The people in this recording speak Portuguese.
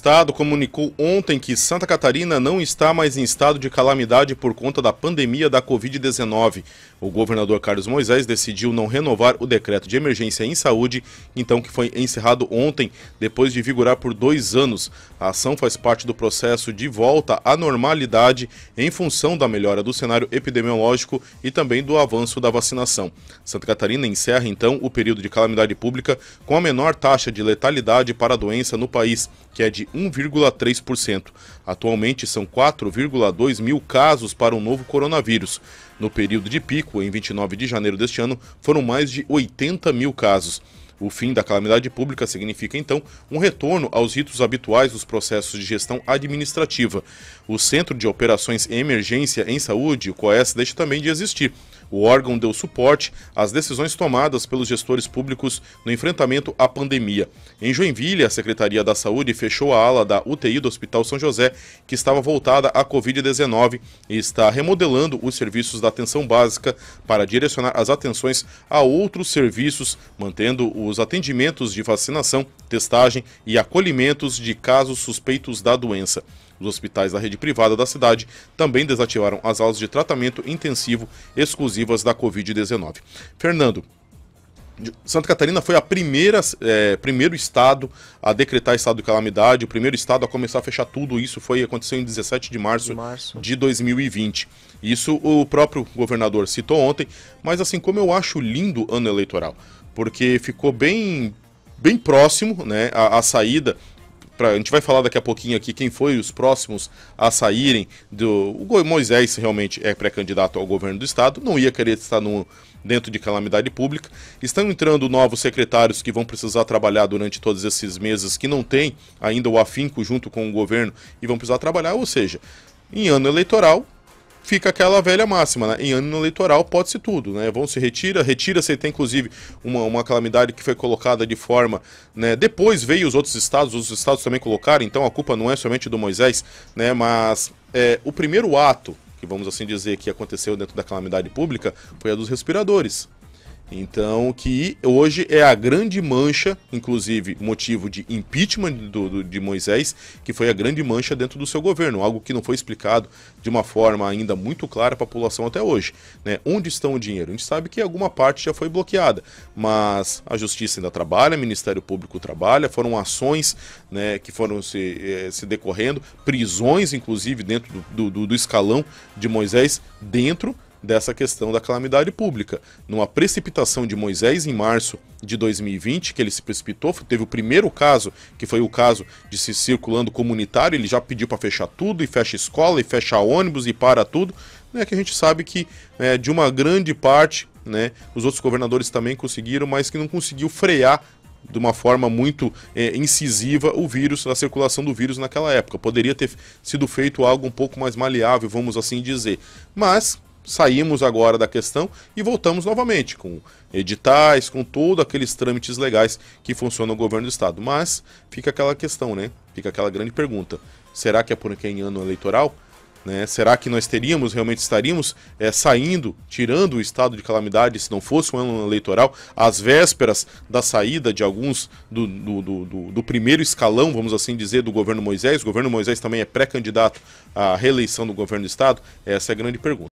Estado comunicou ontem que Santa Catarina não está mais em estado de calamidade por conta da pandemia da Covid-19. O governador Carlos Moisés decidiu não renovar o decreto de emergência em saúde, então que foi encerrado ontem, depois de vigorar por 2 anos. A ação faz parte do processo de volta à normalidade em função da melhora do cenário epidemiológico e também do avanço da vacinação. Santa Catarina encerra então o período de calamidade pública com a menor taxa de letalidade para a doença no país, que é de 1,3%. Atualmente são 4,2 mil casos para o novo coronavírus. No período de pico, em 29 de janeiro deste ano, foram mais de 80 mil casos. O fim da calamidade pública significa, então, um retorno aos ritos habituais dos processos de gestão administrativa. O Centro de Operações em Emergência em Saúde, o COES, deixa também de existir. O órgão deu suporte às decisões tomadas pelos gestores públicos no enfrentamento à pandemia. Em Joinville, a Secretaria da Saúde fechou a ala da UTI do Hospital São José, que estava voltada à Covid-19, e está remodelando os serviços da atenção básica para direcionar as atenções a outros serviços, mantendo os atendimentos de vacinação, testagem e acolhimentos de casos suspeitos da doença. Os hospitais da rede privada da cidade também desativaram as aulas de tratamento intensivo exclusivas da Covid-19. Fernando, Santa Catarina foi a primeiro estado a decretar estado de calamidade, o primeiro estado a começar a fechar tudo. Isso aconteceu em 17 de março de 2020. Isso o próprio governador citou ontem, mas assim como eu acho lindo o ano eleitoral, porque ficou bem próximo, né, a saída. A gente vai falar daqui a pouquinho aqui quem foi os próximos a saírem. O Moisés realmente é pré-candidato ao governo do estado, não ia querer estar dentro de calamidade pública. Estão entrando novos secretários que vão precisar trabalhar durante todos esses meses, que não tem ainda o afinco junto com o governo e vão precisar trabalhar, ou seja, em ano eleitoral fica aquela velha máxima, né? Em ano eleitoral pode-se tudo, né? Retira-se até inclusive uma calamidade que foi colocada de forma, né? Depois veio os outros estados também colocaram, então a culpa não é somente do Moisés, né? Mas o primeiro ato, que vamos assim dizer, que aconteceu dentro da calamidade pública, foi a dos respiradores. Então, que hoje é a grande mancha, inclusive motivo de impeachment de Moisés, que foi a grande mancha dentro do seu governo, algo que não foi explicado de uma forma ainda muito clara para a população até hoje, né? Onde estão o dinheiro? A gente sabe que alguma parte já foi bloqueada, mas a Justiça ainda trabalha, o Ministério Público trabalha, foram ações, né, que foram se decorrendo, prisões inclusive dentro do escalão de Moisés, dentro dessa questão da calamidade pública. Numa precipitação de Moisés em março de 2020, que ele se precipitou, teve o primeiro caso, que foi o caso de se circulando comunitário, ele já pediu para fechar tudo, e fecha escola, e fecha ônibus, e para tudo, né, que a gente sabe que de uma grande parte, né, os outros governadores também conseguiram, mas que não conseguiu frear de uma forma muito incisiva o vírus, a circulação do vírus naquela época. Poderia ter sido feito algo um pouco mais maleável, vamos assim dizer, mas saímos agora da questão e voltamos novamente com editais, com todos aqueles trâmites legais que funcionam no governo do estado. Mas fica aquela questão, né? Fica aquela grande pergunta. Será que é porque em ano eleitoral? Né? Será que nós realmente estaríamos saindo, tirando o estado de calamidade se não fosse um ano eleitoral, às vésperas da saída de alguns do primeiro escalão, vamos assim dizer, do governo Moisés? O governo Moisés também é pré-candidato à reeleição do governo do estado? Essa é a grande pergunta.